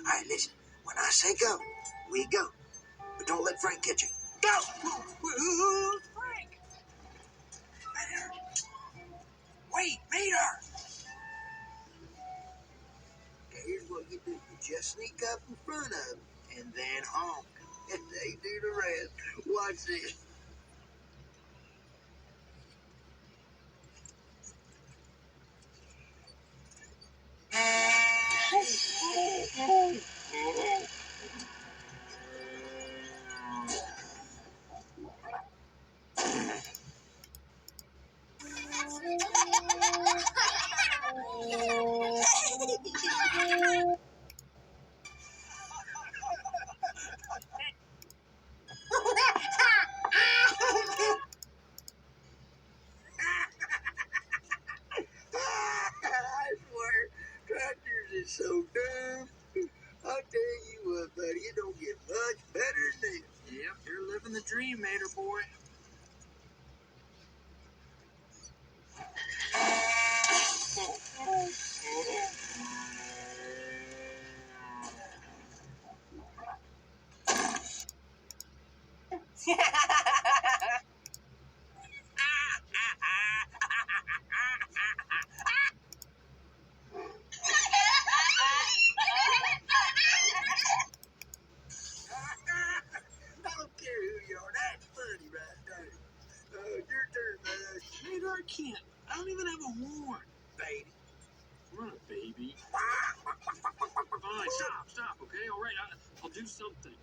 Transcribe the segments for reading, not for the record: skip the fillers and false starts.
All right, listen. When I say go, we go. But don't let Frank catch you. Go! Frank! Mater! Wait, Mater! Okay, here's what you do. You just sneak up in front of them and then honk. And they do the rest. Watch this. I swear, tractors is so dumb. I'll tell you what, buddy, it don't get much better than this. Yep, you're living the dream, Mater boy. I don't care who you are. That's funny right there. Your turn, bud. Mater, I can't. I don't even have a horn. Baby. I'm not a baby. Fine, stop, okay? All right, I'll do something.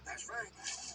That's right.